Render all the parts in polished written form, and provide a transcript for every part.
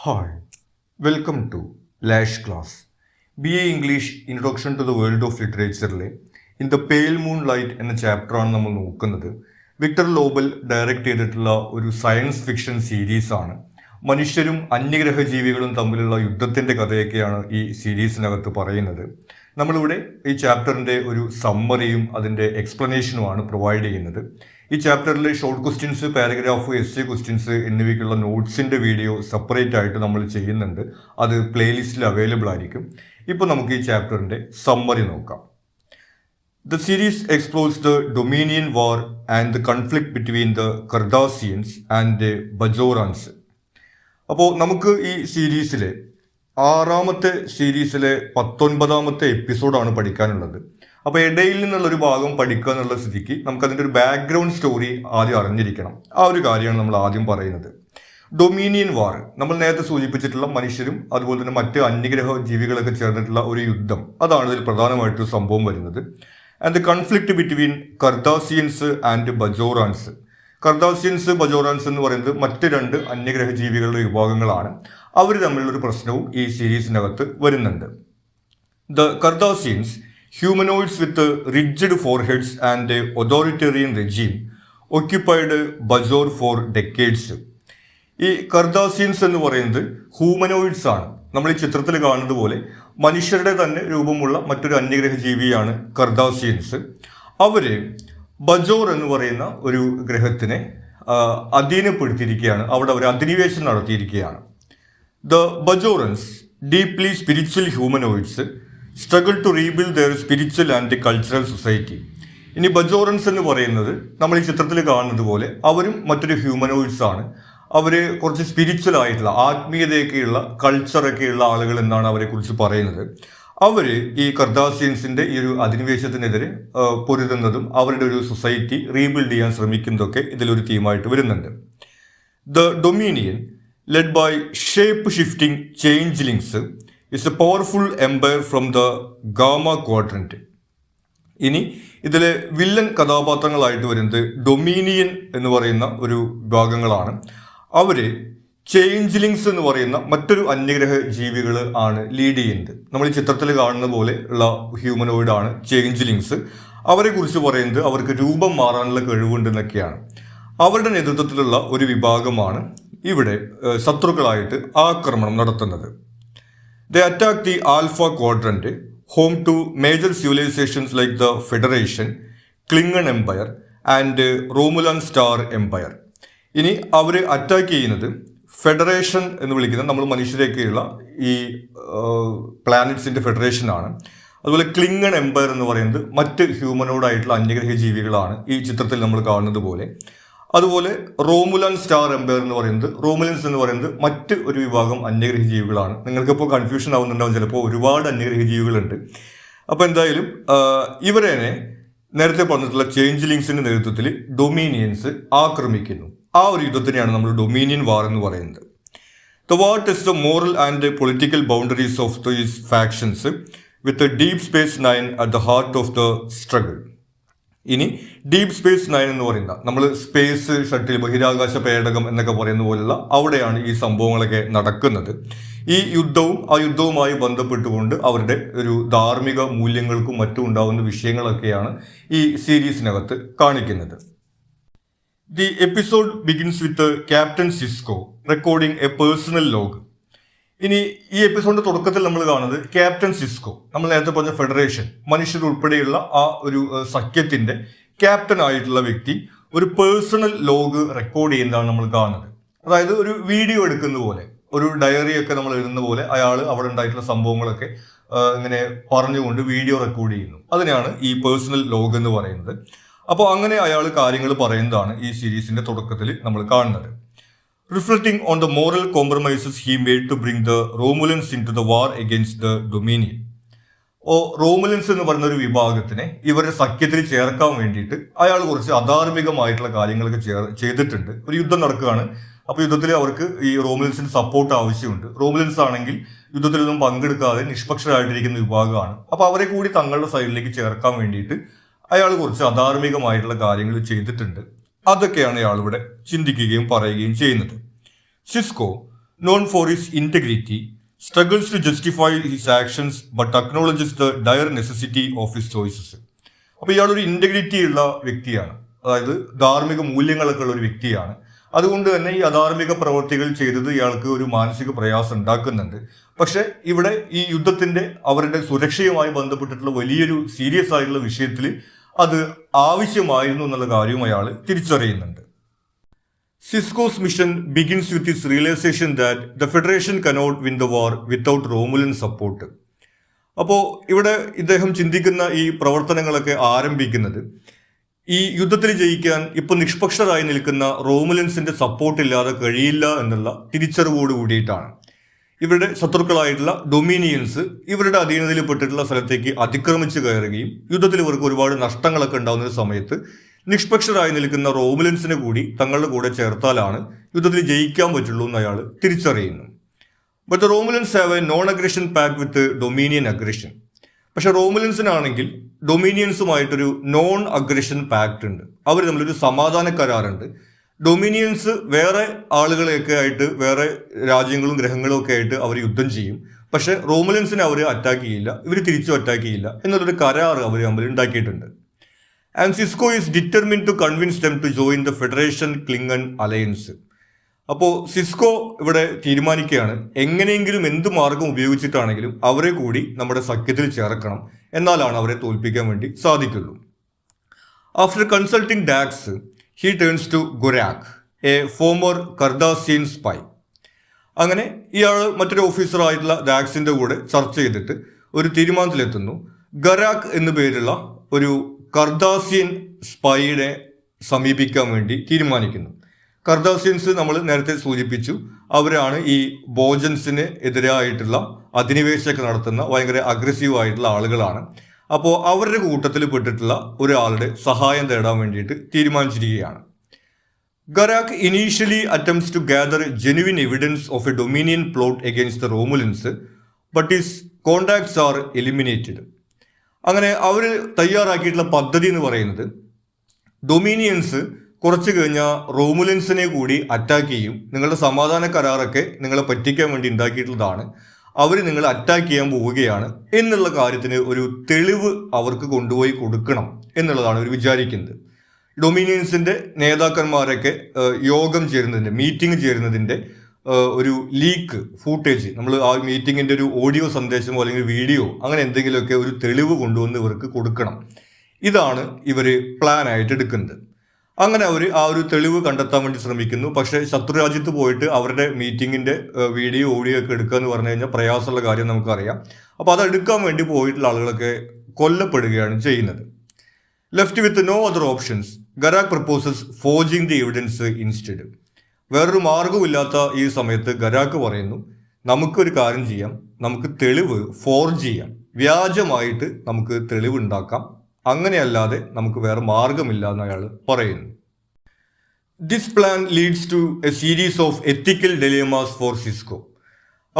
Hi, welcome to Lash Class. BA English Introduction to the World of Literature in the pale moon light എന്ന ചാപ്റ്ററാണ് നമ്മൾ നോക്കുന്നത്. Victor ലോബൽ direct ചെയ്തിട്ടുള്ള ഒരു science fiction സീരീസാണ്. മനുഷ്യരും അന്യഗ്രഹ ജീവികളും തമ്മിലുള്ള യുദ്ധത്തിൻ്റെ കഥയൊക്കെയാണ് ഈ സീരീസിനകത്ത് പറയുന്നത്. നമ്മളിവിടെ ഈ ചാപ്റ്ററിൻ്റെ ഒരു സമ്മറിയും അതിൻ്റെ എക്സ്പ്ലനേഷനുമാണ് പ്രൊവൈഡ് ചെയ്യുന്നത്. ഈ ചാപ്റ്ററിൽ short questions, paragraph, essay questions എന്നിവയ്ക്കുള്ള നോട്ട്സിൻ്റെ വീഡിയോ സെപ്പറേറ്റ് ആയിട്ട് നമ്മൾ ചെയ്യുന്നുണ്ട്. അത് പ്ലേലിസ്റ്റിൽ അവൈലബിൾ ആയിരിക്കും. ഇപ്പോൾ നമുക്ക് ഈ ചാപ്റ്ററിൻ്റെ സമ്മറി നോക്കാം. The series explores the Dominion War and the conflict between the Cardassians and the Bajorans. അപ്പോൾ നമുക്ക് ഈ സീരീസിലെ 6ാമത്തെ സീരീസിലെ 19ാമത്തെ എപ്പിസോഡാണ് പഠിക്കാനുള്ളത്. അപ്പോൾ ഇടയിൽ നിന്നുള്ളൊരു ഭാഗം പഠിക്കുക എന്നുള്ള സ്ഥിതിക്ക് നമുക്കതിൻ്റെ ഒരു ബാക്ക്ഗ്രൗണ്ട് സ്റ്റോറി ആദ്യം അറിഞ്ഞിരിക്കണം. ആ ഒരു കാര്യമാണ് നമ്മൾ ആദ്യം പറയുന്നത്. ഡൊമീനിയൻ വാർ, നമ്മൾ നേരത്തെ സൂചിപ്പിച്ചിട്ടുള്ള മനുഷ്യരും അതുപോലെ തന്നെ മറ്റ് അന്യഗ്രഹ ജീവികളൊക്കെ ചേർന്നിട്ടുള്ള ഒരു യുദ്ധം, അതാണ് ഇതിൽ പ്രധാനമായിട്ടൊരു സംഭവം വരുന്നത്. And the conflict between Cardassians and Bajorans. Cardassians, Bajorans എന്ന് പറയുന്നത് മറ്റ് രണ്ട് അന്യഗ്രഹ ജീവികളുടെ വിഭാഗങ്ങളാണ്. അവർ തമ്മിലുള്ളൊരു പ്രശ്നവും ഈ സീരീസിനകത്ത് വരുന്നുണ്ട്. The Cardassians, humanoids with rigid foreheads and authoritarian regime, occupied Bajor for decades. ഈ കർദാസിയൻസ് എന്ന് പറയുന്നത് ഹ്യൂമനോയിഡ്സ് ആണ്. നമ്മൾ ഈ ചിത്രത്തിൽ കാണുന്നത് പോലെ മനുഷ്യരുടെ തന്നെ രൂപമുള്ള മറ്റൊരു അന്യഗ്രഹ ജീവിയാണ് കർദാസിയൻസ്. അവര് ബജോർ എന്ന് പറയുന്ന ഒരു ഗ്രഹത്തിനെ അധീനപ്പെടുത്തിയിരിക്കുകയാണ്. അവിടെ അവർ അധിനിവേശം നടത്തിയിരിക്കുകയാണ്. The Bajorans, deeply spiritual humanoids, struggle to rebuild their spiritual and cultural society. ഇനി ബജോറൻസ് എന്ന് പറയുന്നത് നമ്മൾ ഈ ചിത്രത്തിൽ കാണുന്നത് പോലെ അവരും മറ്റൊരു ഹ്യൂമനോയിഡ്സ് ആണ്. അവർ കുറച്ച് സ്പിരിച്വൽ ആയിട്ടുള്ള, ആത്മീയതയൊക്കെയുള്ള, കൾച്ചറൊക്കെയുള്ള ആളുകൾ എന്നാണ് അവരെ കുറിച്ച് പറയുന്നത്. അവർ ഈ കർദാസിയൻസിൻ്റെ ഈ ഒരു അധിനിവേശത്തിനെതിരെ പൊരുതുന്നതും അവരുടെ ഒരു സൊസൈറ്റി റീബിൽഡ് ചെയ്യാൻ ശ്രമിക്കുന്നതൊക്കെ ഇതിലൊരു തീമായിട്ട് വരുന്നുണ്ട്. The Dominion, led by shape shifting changelings, is a powerful empire from the gamma quadrant. ഇനി ഇതിലെ വില്ലൻ കഥാപാത്രങ്ങളായിട്ട് വരുന്നത് ഡൊമീനിയൻ എന്ന് പറയുന്ന ഒരു വിഭാഗങ്ങളാണ്. അവർ ചേഞ്ച്ലിങ്സ് എന്ന് പറയുന്ന മറ്റൊരു അന്യഗ്രഹ ജീവികൾ ആണ് ലീഡ് ചെയ്യുന്നത്. നമ്മൾ ഈ ചിത്രത്തിൽ കാണുന്ന പോലെ ഉള്ള ഹ്യൂമനോയിഡ് ആണ് ചേഞ്ച്ലിങ്സ്. അവരെ കുറിച്ച് പറയുന്നത് അവർക്ക് രൂപം മാറാനുള്ള കഴിവുണ്ടെന്നൊക്കെയാണ്. അവരുടെ നേതൃത്വത്തിലുള്ള ഒരു വിഭാഗമാണ് ഇവിടെ ശത്രുക്കളായിട്ട് ആക്രമണം നടത്തുന്നത്. They attack the Alpha Quadrant, home to major civilizations like the Federation, Klingon Empire and Romulan Star Empire. ഇനി അവർ അറ്റാക്ക് ചെയ്യുന്നത് ഫെഡറേഷൻ എന്ന് വിളിക്കുന്ന നമ്മൾ മനുഷ്യരൊക്കെയുള്ള ഈ പ്ലാനറ്റ്സിൻ്റെ ഫെഡറേഷനാണ്. അതുപോലെ ക്ലിങ്ങൺ എംപയർ എന്ന് പറയുന്നത് മറ്റ് ഹ്യൂമനോഡായിട്ടുള്ള അന്യഗ്രഹ ജീവികളാണ് ഈ ചിത്രത്തിൽ നമ്മൾ കാണുന്നത് പോലെ. അതുപോലെ റോമുലൻ സ്റ്റാർ എംപയർ എന്ന് പറയുന്നത്, റോമുലൻസ് എന്ന് പറയുന്നത് മറ്റ് ഒരു വിഭാഗം അന്യഗ്രഹ ജീവികളാണ്. നിങ്ങൾക്കിപ്പോൾ കൺഫ്യൂഷൻ ആവുന്നുണ്ടാവും, ചിലപ്പോൾ ഒരുപാട് അന്യഗ്രഹ ജീവികളുണ്ട്. അപ്പോൾ എന്തായാലും ഇവരെ നേരത്തെ പറഞ്ഞിട്ടുള്ള ചേഞ്ച്ലിങ്സിന്റെ നേതൃത്വത്തിൽ ഡൊമീനിയൻസ് ആക്രമിക്കുന്നു. ആ ഒരു യുദ്ധത്തിനെയാണ് നമ്മൾ ഡൊമീനിയൻ വാർ എന്ന് പറയുന്നത്. The war test the moral and political boundaries of these factions with deep space 9 at the heart of the struggle. ഇനി ഡീപ് സ്പേസ് 9 എന്ന് പറയുന്ന, നമ്മൾ സ്പേസ് ഷട്ടിൽ, ബഹിരാകാശ പേടകം എന്നൊക്കെ പറയുന്ന പോലുള്ള അവിടെയാണ് ഈ സംഭവങ്ങളൊക്കെ നടക്കുന്നത്. ഈ യുദ്ധവും ആ യുദ്ധവുമായി ബന്ധപ്പെട്ടുകൊണ്ട് അവരുടെ ഒരു ധാർമ്മിക മൂല്യങ്ങൾക്കും മറ്റും ഉണ്ടാകുന്ന വിഷയങ്ങളൊക്കെയാണ് ഈ സീരീസിനകത്ത് കാണിക്കുന്നത്. The episode begins with captain Cisco recording A personal log. ഇനി ഈ എപ്പിസോഡിന്റെ തുടക്കത്തിൽ നമ്മൾ കാണുന്നത് ക്യാപ്റ്റൻ സിസ്കോ, നമ്മൾ നേരത്തെ പറഞ്ഞ ഫെഡറേഷൻ, മനുഷ്യർ ഉൾപ്പെടെയുള്ള ആ ഒരു സഖ്യത്തിന്റെ ക്യാപ്റ്റൻ ആയിട്ടുള്ള വ്യക്തി ഒരു പേഴ്സണൽ ലോഗ് റെക്കോർഡ് ചെയ്യുന്നതാണ് നമ്മൾ കാണുന്നത്. അതായത് ഒരു വീഡിയോ എടുക്കുന്ന പോലെ, ഒരു ഡയറിയൊക്കെ നമ്മൾ എഴുതുന്ന പോലെ അയാൾ അവിടെ ഉണ്ടായിട്ടുള്ള സംഭവങ്ങളൊക്കെ ഇങ്ങനെ പറഞ്ഞുകൊണ്ട് വീഡിയോ റെക്കോർഡ് ചെയ്യുന്നു. അതിനെയാണ് ഈ പേഴ്സണൽ ലോഗ് എന്ന് പറയുന്നത്. അപ്പോൾ അങ്ങനെ അയാൾ കാര്യങ്ങൾ പറയുന്നതാണ് ഈ സീരീസിന്റെ തുടക്കത്തിൽ നമ്മൾ കാണുന്നത്. Reflecting on the moral compromises he made to bring the Romulans into the war against the Dominion. റോമുലൻസ് എന്ന് പറയുന്ന ഒരു വിഭാഗത്തിനെ ഇവരുടെ സഖ്യത്തിൽ ചേർക്കാൻ വേണ്ടിയിട്ട് അയാൾ കുറച്ച് അധാർമികമായിട്ടുള്ള കാര്യങ്ങളൊക്കെ ചെയ്തിട്ടുണ്ട്. ഒരു യുദ്ധം നടക്കുകയാണ്. അപ്പോൾ യുദ്ധത്തിൽ അവർക്ക് ഈ റോമുലൻസിന് സപ്പോർട്ട് ആവശ്യമുണ്ട്. റോമുലൻസ് ആണെങ്കിൽ യുദ്ധത്തിലൊന്നും പങ്കെടുക്കാതെ നിഷ്പക്ഷരായിട്ടിരിക്കുന്ന വിഭാഗമാണ്. അപ്പോൾ അവരെ കൂടി തങ്ങളുടെ സൈഡിലേക്ക് ചേർക്കാൻ വേണ്ടിയിട്ട് അയാൾ കുറച്ച് അധാർമികമായിട്ടുള്ള കാര്യങ്ങൾ ചെയ്തിട്ടുണ്ട്. അതൊക്കെയാണ് അയാൾ ഇവിടെ ചിന്തിക്കുകയും പറയുകയും ചെയ്യുന്നത്. Cisco known for his integrity, struggles to justify his actions but acknowledges the dire necessity of his choices. അപ്പോൾ ഇയാളൊരു ഇന്റഗ്രിറ്റി ഉള്ള വ്യക്തിയാണ്, അതായത് ധാർമ്മിക മൂല്യങ്ങളൊക്കെ ഉള്ള ഒരു വ്യക്തിയാണ്. അതുകൊണ്ട് തന്നെ ഈ അധാർമിക പ്രവർത്തികൾ ചെയ്തത് ഇയാൾക്ക് ഒരു മാനസിക പ്രയാസം ഉണ്ടാക്കുന്നുണ്ട്. പക്ഷെ ഇവിടെ ഈ യുദ്ധത്തിന്റെ അവരുടെ സുരക്ഷയുമായി ബന്ധപ്പെട്ടിട്ടുള്ള വലിയൊരു സീരിയസ് ആയിട്ടുള്ള വിഷയത്തിൽ അത് ആവശ്യമായിരുന്നു എന്നുള്ള കാര്യവും അയാൾ തിരിച്ചറിയുന്നുണ്ട്. Sisko's mission begins with his realization that the Federation cannot win the war without Romulan support. അപ്പോൾ ഇവിടെ ഇദ്ദേഹം ചിന്തിക്കുന്ന ഈ പ്രവർത്തനങ്ങളൊക്കെ ആരംഭിക്കുന്നത് ഈ യുദ്ധത്തിൽ ജയിക്കാൻ ഇപ്പോൾ നിഷ്പക്ഷരായി നിൽക്കുന്ന റോമുലൻസിന്റെ സപ്പോർട്ട് ഇല്ലാതെ കഴിയില്ല എന്നുള്ള തിരിച്ചറിവോട് കൂടിയിട്ടാണ്. ഇവരുടെ ശത്രുക്കളായിട്ടുള്ള ഡൊമീനിയൻസ് ഇവരുടെ അധീനതയിൽപ്പെട്ടിട്ടുള്ള സ്ഥലത്തേക്ക് അതിക്രമിച്ച് കയറുകയും യുദ്ധത്തിൽ ഇവർക്ക് ഒരുപാട് നഷ്ടങ്ങളൊക്കെ ഉണ്ടാകുന്ന ഒരു സമയത്ത് നിഷ്പക്ഷരായി നിൽക്കുന്ന റോമുലൻസിനെ കൂടി തങ്ങളുടെ കൂടെ ചേർത്താലാണ് യുദ്ധത്തിൽ ജയിക്കാൻ പറ്റുള്ളൂ എന്ന് അയാൾ തിരിച്ചറിയുന്നു. But the Romulans have a non aggression pact with Dominion aggression. പക്ഷെ റോമുലൻസിനാണെങ്കിൽ ഡൊമീനിയൻസുമായിട്ടൊരു നോൺ അഗ്രഷൻ പാക്ട് ഉണ്ട്. അവർ തമ്മിലൊരു സമാധാന കരാറുണ്ട്. ഡൊമീനിയൻസ് വേറെ ആളുകളെയൊക്കെ ആയിട്ട്, വേറെ രാജ്യങ്ങളും ഗ്രഹങ്ങളും ഒക്കെ ആയിട്ട് അവർ യുദ്ധം ചെയ്യും. പക്ഷെ റോമുലൻസിനെ അവർ അറ്റാക്ക് ചെയ്യില്ല, ഇവർ തിരിച്ചും അറ്റാക്ക് ചെയ്യില്ല എന്നുള്ളൊരു കരാർ അവർ തമ്മിൽ ഉണ്ടാക്കിയിട്ടുണ്ട്. And Sisko is determined to convince them to join the Federation Klingon Alliance. അപ്പോൾ സിസ്കോ ഇവിടെ തീരുമാനിക്കുകയാണ്, എങ്ങനെയെങ്കിലും എന്ത് മാർഗം ഉപയോഗിച്ചിട്ടാണെങ്കിലും അവരെ കൂടി നമ്മുടെ സഖ്യത്തിൽ ചേർക്കണം, എന്നാലാണ് അവരെ തോൽപ്പിക്കാൻ വേണ്ടി സാധിക്കുള്ളൂ. After consulting Dax, he turns to Garak, a former Cardassian spy. അങ്ങനെ ഇയാൾ മറ്റൊരു ഓഫീസറായിട്ടുള്ള ഡാക്സിന്റെ കൂടെ ചർച്ച ചെയ്തിട്ട് ഒരു തീരുമാനത്തിലെത്തുന്നു. ഗരാക് എന്നു പേരുള്ള ഒരു കർദാസിയൻ സ്പൈയെ സമീപിക്കാൻ വേണ്ടി തീരുമാനിക്കുന്നു. കർദാസിയൻസ് നമ്മൾ നേരത്തെ സൂചിപ്പിച്ചു, അവരാണ് ഈ ബോജൻസിന് എതിരായിട്ടുള്ള അധിനിവേശമൊക്കെ നടത്തുന്ന ഭയങ്കര അഗ്രസീവ് ആയിട്ടുള്ള ആളുകളാണ്. അപ്പോൾ അവരുടെ കൂട്ടത്തിൽ പെട്ടിട്ടുള്ള ഒരാളുടെ സഹായം തേടാൻ വേണ്ടിയിട്ട് തീരുമാനിച്ചിരിക്കുകയാണ്. Garak initially attempts to gather genuine evidence of a Dominion plot against the Romulans, but his contacts are eliminated. അങ്ങനെ അവർ തയ്യാറാക്കിയിട്ടുള്ള പദ്ധതി എന്ന് പറയുന്നത് ഡൊമീനിയൻസ് കുറച്ച് കഴിഞ്ഞാൽ റോമുലൻസിനെ കൂടി അറ്റാക്ക് ചെയ്യും, നിങ്ങളുടെ സമാധാന കരാറൊക്കെ നിങ്ങളെ പറ്റിക്കാൻ വേണ്ടി ഉണ്ടാക്കിയിട്ടുള്ളതാണ്, അവർ നിങ്ങളെ അറ്റാക്ക് ചെയ്യാൻ പോവുകയാണ് എന്നുള്ള കാര്യത്തിന് ഒരു തെളിവ് അവർക്ക് കൊണ്ടുപോയി കൊടുക്കണം എന്നുള്ളതാണ് അവർ വിചാരിക്കുന്നത്. ഡൊമീനിയൻസിന്റെ നേതാക്കന്മാരൊക്കെ യോഗം ചേരുന്നതിൻ്റെ, മീറ്റിംഗ് ചേരുന്നതിൻ്റെ ഒരു ലീക്ക് ഫൂട്ടേജ്, നമ്മൾ ആ മീറ്റിങ്ങിൻ്റെ ഒരു ഓഡിയോ സന്ദേശമോ അല്ലെങ്കിൽ വീഡിയോ അങ്ങനെ എന്തെങ്കിലുമൊക്കെ ഒരു തെളിവ് കൊണ്ടുവന്ന് ഇവർക്ക് കൊടുക്കണം. ഇതാണ് ഇവർ പ്ലാൻ ആയിട്ട് എടുക്കുന്നത്. അങ്ങനെ അവർ ആ ഒരു തെളിവ് കണ്ടെത്താൻ വേണ്ടി ശ്രമിക്കുന്നു. പക്ഷേ ശത്രുരാജ്യത്ത് പോയിട്ട് അവരുടെ മീറ്റിങ്ങിൻ്റെ വീഡിയോ ഓഡിയോ ഒക്കെ എടുക്കുക എന്ന് പറഞ്ഞു കഴിഞ്ഞാൽ പ്രയാസമുള്ള കാര്യം നമുക്കറിയാം. അപ്പോൾ അത് എടുക്കാൻ വേണ്ടി പോയിട്ടുള്ള ആളുകളൊക്കെ കൊല്ലപ്പെടുകയാണ് ചെയ്യുന്നത്. Left with no other options, Garak proposes forging the evidence instead. വേറൊരു മാർഗമില്ലാത്ത ഈ സമയത്ത് ഗരാക്ക് പറയുന്നു, നമുക്കൊരു കാര്യം ചെയ്യാം, നമുക്ക് തെളിവ് ഫോർജ് ചെയ്യാം, വ്യാജമായിട്ട് നമുക്ക് തെളിവ് ഉണ്ടാക്കാം, അങ്ങനെയല്ലാതെ നമുക്ക് വേറെ മാർഗമില്ല എന്ന് അയാൾ പറയുന്നു. This plan leads to a series of ethical dilemmas for Sisko.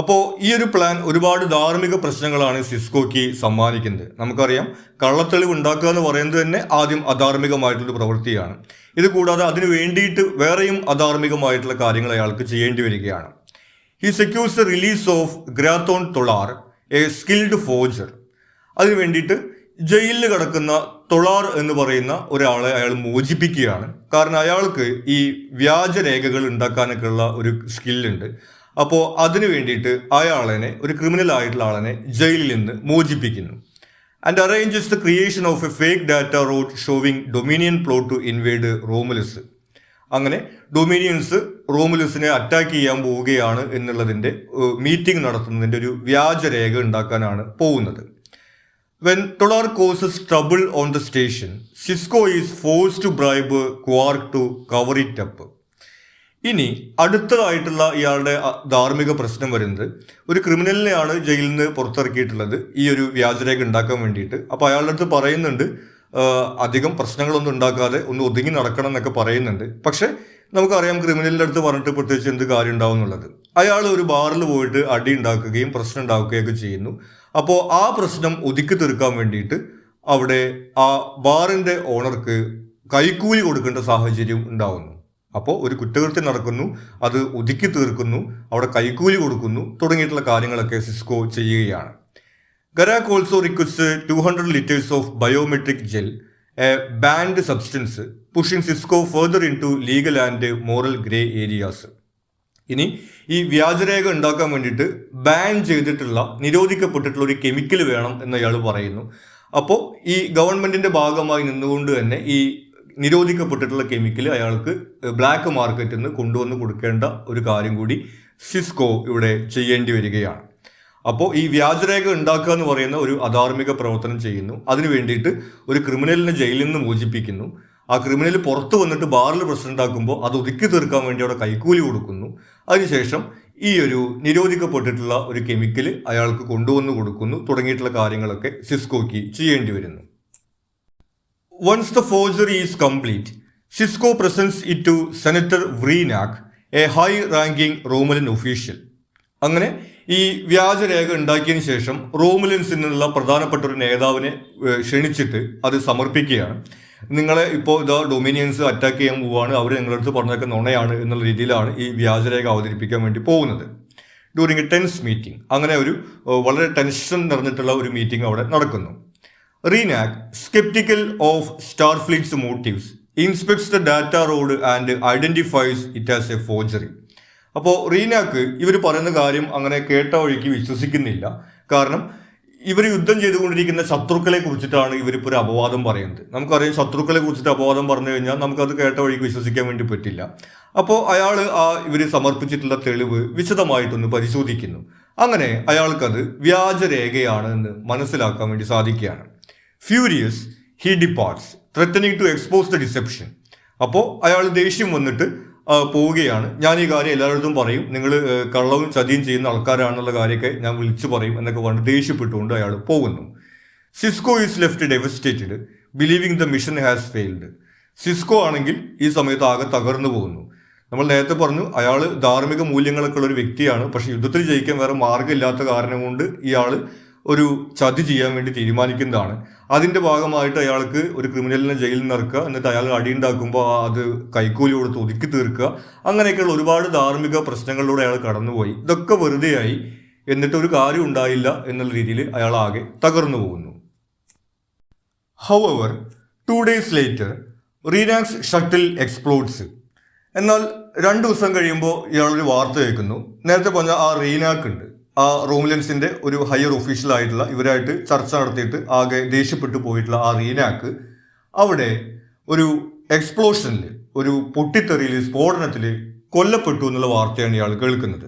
അപ്പോൾ ഈ ഒരു പ്ലാൻ ഒരുപാട് ധാർമ്മിക പ്രശ്നങ്ങളാണ് സിസ്കോയ്ക്ക് സമ്മാനിക്കുന്നത്. നമുക്കറിയാം, കള്ളത്തെളിവ് ഉണ്ടാക്കുക എന്ന് പറയുന്നത് തന്നെ ആദ്യം അധാർമികമായിട്ടുള്ള പ്രവൃത്തിയാണ്. ഇത് കൂടാതെ അതിനു വേണ്ടിയിട്ട് വേറെയും അധാർമികമായിട്ടുള്ള കാര്യങ്ങൾ അയാൾക്ക് ചെയ്യേണ്ടി വരികയാണ്. He secures the release of Grathon Tolar, a skilled forger. അതിനു വേണ്ടിയിട്ട് ജയിലിൽ കിടക്കുന്ന തൊളാർ എന്ന് പറയുന്ന ഒരാളെ അയാൾ മോചിപ്പിക്കുകയാണ്. കാരണം അയാൾക്ക് ഈ വ്യാജരേഖകൾ ഉണ്ടാക്കാനൊക്കെ ഉള്ള ഒരു സ്കില്ലുണ്ട്. അപ്പോൾ അതിനു വേണ്ടിയിട്ട് അയാളെ, ഒരു ക്രിമിനൽ ആയിട്ടുള്ള ആളെ ജയിലിൽ നിന്ന് മോചിപ്പിക്കുന്നു. And arranges the creation of a fake data rod showing Dominion plot to invade Romulus. അങ്ങനെ ഡൊമീനിയൻസ് റോമുലസിനെ അറ്റാക്ക് ചെയ്യാൻ പോവുകയാണ് എന്നുള്ളതിൻ്റെ മീറ്റിംഗ് നടത്തുന്നതിൻ്റെ ഒരു വ്യാജരേഖ ഉണ്ടാക്കാനാണ് പോകുന്നത്. When Tolar causes trouble on the station, Sisko is forced to bribe Quark to cover it up. ഇനി അടുത്തതായിട്ടുള്ള ഇയാളുടെ ധാർമ്മിക പ്രശ്നം വരുന്നത്, ഒരു ക്രിമിനലിനെയാണ് ജയിലിൽ നിന്ന് പുറത്തിറക്കിയിട്ടുള്ളത് ഈ ഒരു വ്യാജരേഖ ഉണ്ടാക്കാൻ വേണ്ടിയിട്ട്. അപ്പോൾ അയാളുടെ അടുത്ത് പറയുന്നുണ്ട്, അധികം പ്രശ്നങ്ങളൊന്നും ഉണ്ടാക്കാതെ ഒന്ന് ഒതുങ്ങി നടക്കണം എന്നൊക്കെ പറയുന്നുണ്ട്. പക്ഷെ നമുക്കറിയാം, ക്രിമിനലിൻ്റെ അടുത്ത് പറഞ്ഞിട്ട് പ്രത്യേകിച്ച് എന്ത് കാര്യം ഉണ്ടാവും എന്നുള്ളത്. അയാൾ ഒരു ബാറിൽ പോയിട്ട് അടി ഉണ്ടാക്കുകയും പ്രശ്നം ഉണ്ടാക്കുകയൊക്കെ ചെയ്യുന്നു. അപ്പോൾ ആ പ്രശ്നം ഒതുക്കി തീർക്കാൻ വേണ്ടിയിട്ട് അവിടെ ആ ബാറിൻ്റെ ഓണർക്ക് കൈക്കൂലി കൊടുക്കേണ്ട സാഹചര്യം ഉണ്ടാവുന്നു. അപ്പോൾ ഒരു കുറ്റകൃത്യം നടക്കുന്നു, അത് ഒതുക്കി തീർക്കുന്നു, അവിടെ കൈക്കൂലി കൊടുക്കുന്നു തുടങ്ങിയിട്ടുള്ള കാര്യങ്ങളൊക്കെ സിസ്കോ ചെയ്യുകയാണ്. ഗരാക്ക് also request 200 liters of biometric gel, a banned substance, pushing Cisco further into legal and moral grey areas. ഇനി ഈ വ്യാജരേഖ ഉണ്ടാക്കാൻ വേണ്ടിയിട്ട് ബാൻ ചെയ്തിട്ടുള്ള നിരോധിക്കപ്പെട്ടിട്ടുള്ള ഒരു കെമിക്കൽ വേണം എന്ന് അയാൾ പറയുന്നു. അപ്പോൾ ഈ ഗവൺമെന്റിന്റെ ഭാഗമായി നിന്നുകൊണ്ട് തന്നെ ഈ നിരോധിക്കപ്പെട്ടിട്ടുള്ള കെമിക്കൽ അയാൾക്ക് ബ്ലാക്ക് മാർക്കറ്റിൽ നിന്ന് കൊണ്ടുവന്ന് കൊടുക്കേണ്ട ഒരു കാര്യം കൂടി സിസ്കോ ഇവിടെ ചെയ്യേണ്ടി വരികയാണ്. അപ്പോൾ ഈ വ്യാജരേഖ ഉണ്ടാക്കുക എന്ന് പറയുന്ന ഒരു അധാർമിക പ്രവർത്തനം ചെയ്യുന്നു. അതിനു വേണ്ടിയിട്ട് ഒരു ക്രിമിനലിനെ ജയിലിൽ നിന്ന് മോചിപ്പിക്കുന്നു. ആ ക്രിമിനൽ പുറത്ത് വന്നിട്ട് ബാറിൽ പ്രസിഡന്റ് ആക്കുമ്പോൾ അത് ഒതുക്കി തീർക്കാൻ വേണ്ടി അവിടെ കൈക്കൂലി കൊടുക്കുന്നു. അതിനുശേഷം ഈ ഒരു നിരോധിക്കപ്പെട്ടിട്ടുള്ള ഒരു കെമിക്കൽ അയാൾക്ക് കൊണ്ടുവന്ന് കൊടുക്കുന്നു തുടങ്ങിയിട്ടുള്ള കാര്യങ്ങളൊക്കെ സിസ്കോയ്ക്ക് ചെയ്യേണ്ടി വരുന്നു. Once the forgery is complete, Cisco presents it to Senator Vreenak, a high-ranking Romulan official. അങ്ങനെ ഈ വ്യാജരേഖ ഉണ്ടാക്കിയതിന് ശേഷം റോമുലൻസിൽ നിന്നുള്ള പ്രധാനപ്പെട്ട ഒരു നേതാവിനെ ക്ഷണിച്ചിട്ട് അത് സമർപ്പിക്കുകയാണ്. നിങ്ങളെ ഇപ്പോൾ ഇതാ ഡൊമിനിയൻസ് അറ്റാക്ക് ചെയ്യാൻ പോവുകയാണ്, അവർ നിങ്ങളുടെ അടുത്ത് പറഞ്ഞൊക്കെ നുണയാണ് എന്നുള്ള രീതിയിലാണ് ഈ വ്യാജരേഖ അവതരിപ്പിക്കാൻ വേണ്ടി പോകുന്നത്. ഡ്യൂറിങ് എ ടെൻസ് മീറ്റിംഗ്, അങ്ങനെ ഒരു വളരെ ടെൻഷൻ നിറഞ്ഞിട്ടുള്ള ഒരു മീറ്റിംഗ് അവിടെ നടക്കുന്നു. Vreenak, sceptical of Starfleet's motives, inspects the data rod and identifies it as a forgery. അപ്പോൾ റീനാക്ക് ഇവർ പറയുന്ന കാര്യം അങ്ങനെ കേട്ട വഴിക്ക് വിശ്വസിക്കുന്നില്ല. കാരണം ഇവർ യുദ്ധം ചെയ്തുകൊണ്ടിരിക്കുന്ന ശത്രുക്കളെ കുറിച്ചിട്ടാണ് ഇവരിപ്പോൾ ഒരു അപവാദം പറയുന്നത്. നമുക്കറിയാം, ശത്രുക്കളെ കുറിച്ചിട്ട് അപവാദം പറഞ്ഞു കഴിഞ്ഞാൽ നമുക്കത് കേട്ട വഴിക്ക് വിശ്വസിക്കാൻ വേണ്ടി പറ്റില്ല. അപ്പോൾ അയാൾ ഇവർ സമർപ്പിച്ചിട്ടുള്ള തെളിവ് വിശദമായിട്ടൊന്ന് പരിശോധിക്കുന്നു. അങ്ങനെ അയാൾക്കത് വ്യാജരേഖയാണ് എന്ന് മനസ്സിലാക്കാൻ വേണ്ടി സാധിക്കുകയാണ്. Furious, he departs, threatening to expose the deception. അപ്പോൾ അയാൾ ദേഷ്യം വന്നിട്ട് പോവുകയാണ്. ഞാൻ ഈ കാര്യം എല്ലായിടത്തും പറയും, നിങ്ങൾ കള്ളവും ചതിയും ചെയ്യുന്ന ആൾക്കാരാണെന്നുള്ള കാര്യമൊക്കെ ഞാൻ വിളിച്ചു പറയും എന്നൊക്കെ പറഞ്ഞ് ദേഷ്യപ്പെട്ടുകൊണ്ട് അയാൾ പോകുന്നു. Sisko is left devastated, believing the mission has failed. Sisko ആണെങ്കിൽ ഈ സമയത്ത് ആകെ തകർന്നു പോകുന്നു. നമ്മൾ നേരത്തെ പറഞ്ഞു, അയാൾ ധാർമ്മിക മൂല്യങ്ങളൊക്കെ ഉള്ള ഒരു വ്യക്തിയാണ്. പക്ഷെ യുദ്ധത്തിൽ ജയിക്കാൻ വേറെ മാർഗ്ഗമില്ലാത്ത കാരണം കൊണ്ട് ഇയാൾ ഒരു ചതി ചെയ്യാൻ വേണ്ടി തീരുമാനിക്കുന്നതാണ്. അതിന്റെ ഭാഗമായിട്ട് അയാൾക്ക് ഒരു ക്രിമിനലിനെ ജയിലിൽ നിന്ന് ഇറക്കുക, എന്നിട്ട് അയാൾ അടിയുണ്ടാക്കുമ്പോൾ അത് കൈക്കൂലി കൊടുത്ത് ഒതുക്കി തീർക്കുക, അങ്ങനെയൊക്കെയുള്ള ഒരുപാട് ധാർമ്മിക പ്രശ്നങ്ങളിലൂടെ അയാൾ കടന്നുപോയി. ഇതൊക്കെ വെറുതെയായി, എന്നിട്ട് ഒരു കാര്യം ഉണ്ടായില്ല എന്നുള്ള രീതിയിൽ അയാൾ ആകെ തകർന്നു പോകുന്നു. However, 2 days later, Vreenak's shuttle explodes. എന്നാൽ 2 ദിവസം കഴിയുമ്പോൾ ഇയാളൊരു വാർത്ത കേൾക്കുന്നു. നേരത്തെ പറഞ്ഞ ആ റീനാക്ക് ഉണ്ട്, ആ റോമുലൻസിന്റെ ഒരു ഹയർ ഒഫീഷ്യൽ ആയിട്ടുള്ള ഇവരായിട്ട് ചർച്ച നടത്തിയിട്ട് ആകെ ദേഷ്യപ്പെട്ടു പോയിട്ടുള്ള ആ റീനാക്ക് അവിടെ ഒരു എക്സ്പ്ലോഷനിൽ, ഒരു പൊട്ടിത്തെറിയിൽ, സ്ഫോടനത്തിൽ കൊല്ലപ്പെട്ടു എന്നുള്ള വാർത്തയാണ് ഇയാൾ കേൾക്കുന്നത്.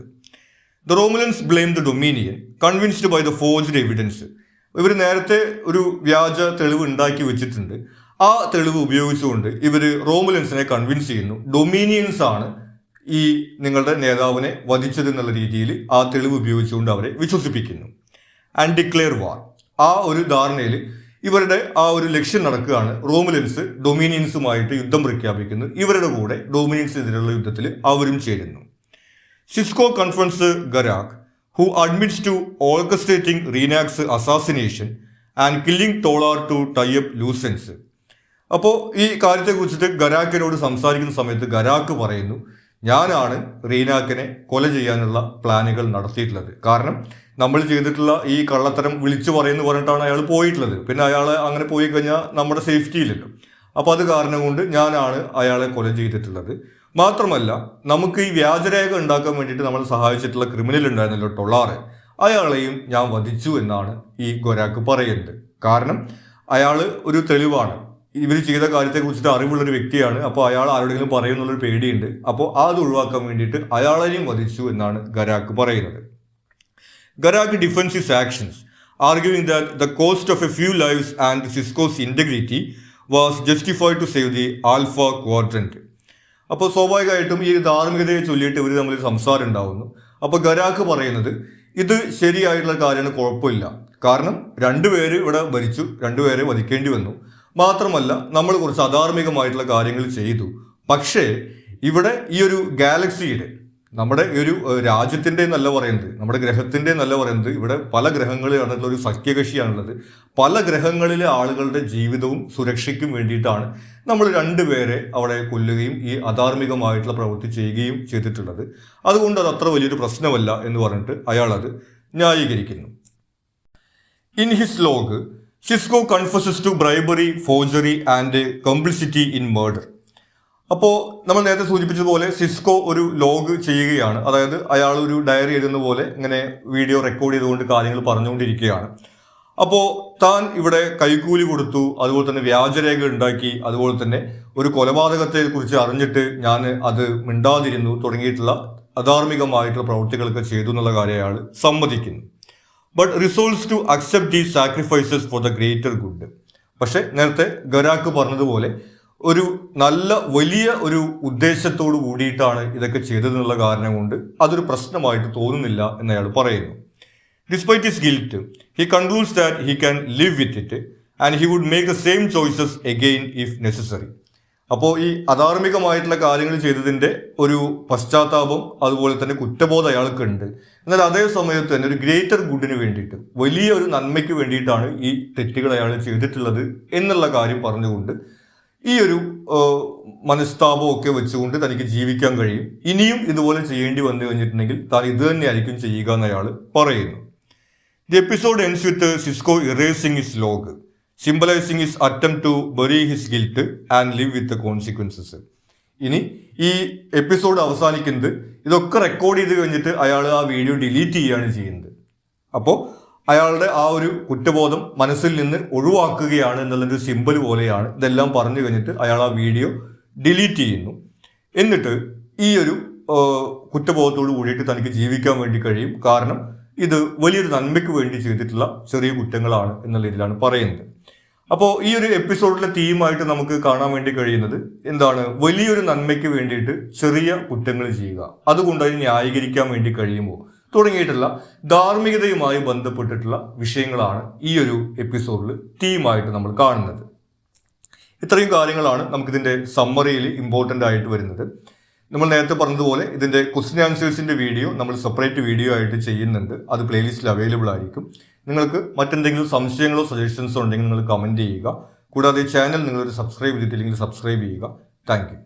The Romulans blame the Dominion, convinced by the forged evidence. ഇവർ നേരത്തെ ഒരു വ്യാജ തെളിവ് ഉണ്ടാക്കി വെച്ചിട്ടുണ്ട്. ആ തെളിവ് ഉപയോഗിച്ചുകൊണ്ട് ഇവർ റോമുലൻസിനെ കൺവിൻസ് ചെയ്യുന്നു ഡൊമീനിയൻസ് ആണ് ഈ നിങ്ങളുടെ നേതാവിനെ വധിച്ചത് എന്നുള്ള രീതിയിൽ ആ തെളിവ് ഉപയോഗിച്ചുകൊണ്ട് അവരെ വിശ്വസിപ്പിക്കുന്നു. ആൻഡ് ഡിക്ലെയർ വാർ. ആ ഒരു ധാരണയിൽ ഇവരുടെ ആ ഒരു ലക്ഷ്യം നടക്കുകയാണ്. റോമുലൻസ് ഡൊമീനിയൻസുമായിട്ട് യുദ്ധം പ്രഖ്യാപിക്കുന്നു. ഇവരുടെ കൂടെ ഡൊമീനിയൻസിനെതിരെയുള്ള യുദ്ധത്തിൽ അവരും ചേരുന്നു. Sisko confronts Garak, who admits to orchestrating Vreenak's assassination and killing Tolar to tie up loose ends. അപ്പോൾ ഈ കാര്യത്തെക്കുറിച്ചിട്ട് ഗരാക്കിനോട് സംസാരിക്കുന്ന സമയത്ത് ഗരാക്ക് പറയുന്നു, ഞാനാണ് റീനാക്കിനെ കൊല ചെയ്യാനുള്ള പ്ലാനുകൾ നടത്തിയിട്ടുള്ളത്. കാരണം നമ്മൾ ചെയ്തിട്ടുള്ള ഈ കള്ളത്തരം വിളിച്ചു പറയുന്നു പറഞ്ഞിട്ടാണ് അയാൾ പോയിട്ടുള്ളത്. പിന്നെ അയാൾ അങ്ങനെ പോയി കഴിഞ്ഞാൽ നമ്മുടെ സേഫ്റ്റി ഇല്ലല്ലോ. അപ്പോൾ അത് കാരണം കൊണ്ട് ഞാനാണ് അയാളെ കൊല ചെയ്തിട്ടുള്ളത്. മാത്രമല്ല, നമുക്ക് ഈ വ്യാജരേഖ ഉണ്ടാക്കാൻ വേണ്ടിയിട്ട് നമ്മൾ സഹായിച്ചിട്ടുള്ള ക്രിമിനൽ ഉണ്ടായിരുന്നല്ലോ ടൊളാറ്, അയാളെയും ഞാൻ വധിച്ചു എന്നാണ് ഈ ഗൊരാക്ക് പറയുന്നത്. കാരണം അയാൾ ഒരു തെളിവാണ്, ഇവർ ചെയ്ത കാര്യത്തെക്കുറിച്ചിട്ട് അറിവുള്ളൊരു വ്യക്തിയാണ്. അപ്പോൾ അയാൾ ആരോടെങ്കിലും പറയുന്നുള്ളൊരു പേടിയുണ്ട്. അപ്പോൾ അത് ഒഴിവാക്കാൻ വേണ്ടിയിട്ട് അയാളെയും വധിച്ചു എന്നാണ് ഗരാക്ക് പറയുന്നത്. Garak defends his actions, arguing that the cost of a few lives and Cisco's integrity was justified to save the Alpha Quadrant. അപ്പോൾ സ്വാഭാവികമായിട്ടും ഈ ധാർമ്മികതയെ ചൊല്ലിയിട്ട് ഇവർ തമ്മിൽ സംസാരം ഉണ്ടാവുന്നു. അപ്പോൾ ഗരാക്ക് പറയുന്നത് ഇത് ശരിയായിട്ടുള്ള കാര്യമാണ്, കുഴപ്പമില്ല. കാരണം 2 പേര് ഇവിടെ ഭരിച്ചു, 2 പേരെ വധിക്കേണ്ടി വന്നു. മാത്രമല്ല, നമ്മൾ കുറച്ച് അധാർമികമായിട്ടുള്ള കാര്യങ്ങൾ ചെയ്തു. പക്ഷേ ഇവിടെ ഈ ഒരു ഗാലക്സിയുടെ നമ്മുടെ ഒരു രാജ്യത്തിൻ്റെ എന്നല്ല പറയുന്നത്, നമ്മുടെ ഗ്രഹത്തിൻ്റെ എന്നല്ല പറയുന്നത്. ഇവിടെ പല ഗ്രഹങ്ങളിലാണുള്ള ഒരു സഖ്യകക്ഷിയാണുള്ളത്. പല ഗ്രഹങ്ങളിലെ ആളുകളുടെ ജീവിതവും സുരക്ഷയ്ക്കും വേണ്ടിയിട്ടാണ് നമ്മൾ രണ്ടുപേരെ അവിടെ കൊല്ലുകയും ഈ അധാർമികമായിട്ടുള്ള പ്രവൃത്തി ചെയ്യുകയും ചെയ്തിട്ടുള്ളത്. അതുകൊണ്ട് അത് അത്ര വലിയൊരു പ്രശ്നമല്ല എന്ന് പറഞ്ഞിട്ട് അയാൾ അത് ന്യായീകരിക്കുന്നു. In his log Sisko confesses to bribery, forgery and complicity in murder. അപ്പോൾ നമ്മൾ നേരത്തെ സൂചിപ്പിച്ചതുപോലെ സിസ്കോ ഒരു ലോഗ് ചെയ്യുകയാണ്. അതായത് അയാൾ ഒരു ഡയറി എഴുതുന്ന പോലെ ഇങ്ങനെ വീഡിയോ റെക്കോർഡ് ചെയ്തുകൊണ്ട് കാര്യങ്ങൾ പറഞ്ഞുകൊണ്ടിരിക്കുകയാണ്. അപ്പോൾ താൻ ഇവിടെ കൈക്കൂലി കൊടുത്തു, അതുപോലെ തന്നെ വ്യാജരേഖ ഉണ്ടാക്കി, അതുപോലെ തന്നെ ഒരു കൊലപാതകത്തെ കുറിച്ച് അറിഞ്ഞിട്ട് ഞാൻ അത് മിണ്ടാതിരുന്നു തുടങ്ങിയിട്ടുള്ള അധാർമികമായിട്ടുള്ള പ്രവൃത്തികളൊക്കെ ചെയ്തു എന്നുള്ള കാര്യം അയാൾ സമ്മതിക്കുന്നു. But resolves to accept these sacrifices for the greater good. പക്ഷെ നേരത്തെ ഗരാക്ക് പറഞ്ഞതുപോലെ ഒരു നല്ല വലിയ ഒരു ഉദ്ദേശത്തോട് കൂടിയിട്ടാണ് ഇതൊക്കെ ചെയ്തതെന്നുള്ള കാരണം കൊണ്ട് അതൊരു പ്രശ്നമായിട്ട് തോന്നുന്നില്ല എന്ന് അയാൾ പറയുന്നു. Despite his guilt he concludes that he can live with it and he would make the same choices again if necessary. അപ്പോൾ ഈ അധാർമികമായിട്ടുള്ള കാര്യങ്ങൾ ചെയ്തതിൻ്റെ ഒരു പശ്ചാത്താപം അതുപോലെ തന്നെ കുറ്റബോധം അയാൾക്കുണ്ട്. എന്നാൽ അതേ സമയത്ത് തന്നെ ഒരു ഗ്രേറ്റർ ഗുഡിന് വേണ്ടിയിട്ട്, വലിയ ഒരു നന്മയ്ക്ക് വേണ്ടിയിട്ടാണ് ഈ തെറ്റുകൾ അയാൾ ചെയ്തിട്ടുള്ളത് എന്നുള്ള കാര്യം പറഞ്ഞുകൊണ്ട് ഈ ഒരു മനസ്താപമൊക്കെ വെച്ചുകൊണ്ട് തനിക്ക് ജീവിക്കാൻ കഴിയും. ഇനിയും ഇതുപോലെ ചെയ്യേണ്ടി വന്നു കഴിഞ്ഞിട്ടുണ്ടെങ്കിൽ താൻ ഇത് തന്നെയായിരിക്കും ചെയ്യുക എന്ന് അയാൾ പറയുന്നു. The episode ends with Sisko erasing his log, symbolising his attempt to bury his guilt and live with the consequences. ഇനി ഈ എപ്പിസോഡ് അവസാനിക്കുന്നത് ഇതൊക്കെ റെക്കോർഡ് ചെയ്ത് കഴിഞ്ഞിട്ട് അയാൾ ആ വീഡിയോ ഡിലീറ്റ് ചെയ്യുകയാണ് ചെയ്യുന്നത്. അപ്പോൾ അയാളുടെ ആ ഒരു കുറ്റബോധം മനസ്സിൽ നിന്ന് ഒഴിവാക്കുകയാണ് എന്നുള്ളൊരു സിമ്പൽ പോലെയാണ്. ഇതെല്ലാം പറഞ്ഞു കഴിഞ്ഞിട്ട് അയാൾ ആ വീഡിയോ ഡിലീറ്റ് ചെയ്യുന്നു. എന്നിട്ട് ഈ ഒരു കുറ്റബോധത്തോട് കൂടിയിട്ട് തനിക്ക് ജീവിക്കാൻ വേണ്ടി കഴിയും. കാരണം ഇത് വലിയൊരു നന്മയ്ക്ക് വേണ്ടി ചെയ്തിട്ടുള്ള ചെറിയ കുറ്റങ്ങളാണ് എന്നുള്ള രീതിയിലാണ് പറയുന്നത്. അപ്പോൾ ഈ ഒരു എപ്പിസോഡിലെ തീമായിട്ട് നമുക്ക് കാണാൻ വേണ്ടി കഴിയുന്നത് എന്താണ്? വലിയൊരു നന്മയ്ക്ക് വേണ്ടിയിട്ട് ചെറിയ കുറ്റങ്ങൾ ചെയ്യുക, അതുകൊണ്ട് അതിന് ന്യായീകരിക്കാൻ വേണ്ടി കഴിയുമോ തുടങ്ങിയിട്ടുള്ള ധാർമ്മികതയുമായി ബന്ധപ്പെട്ടിട്ടുള്ള വിഷയങ്ങളാണ് ഈ ഒരു എപ്പിസോഡിൽ തീമായിട്ട് നമ്മൾ കാണുന്നത്. ഇത്രയും കാര്യങ്ങളാണ് നമുക്കിതിൻ്റെ സമ്മറിയിൽ ഇമ്പോർട്ടൻ്റ് ആയിട്ട് വരുന്നത്. നമ്മൾ നേരത്തെ പറഞ്ഞതുപോലെ ഇതിൻ്റെ ക്വസ്റ്റ്യൻ ആൻസേഴ്സിൻ്റെ വീഡിയോ നമ്മൾ സെപ്പറേറ്റ് വീഡിയോ ആയിട്ട് ചെയ്യുന്നുണ്ട്. അത് പ്ലേലിസ്റ്റിൽ അവൈലബിൾ ആയിരിക്കും. നിങ്ങൾക്ക് മറ്റെന്തെങ്കിലും സംശയങ്ങളോ സജഷൻസോ ഉണ്ടെങ്കിൽ നിങ്ങൾ കമൻറ്റ് ചെയ്യുക. കൂടാതെ ചാനൽ നിങ്ങളൊരു സബ്സ്ക്രൈബ് ചെയ്തിട്ടില്ലെങ്കിൽ സബ്സ്ക്രൈബ് ചെയ്യുക. Thank you.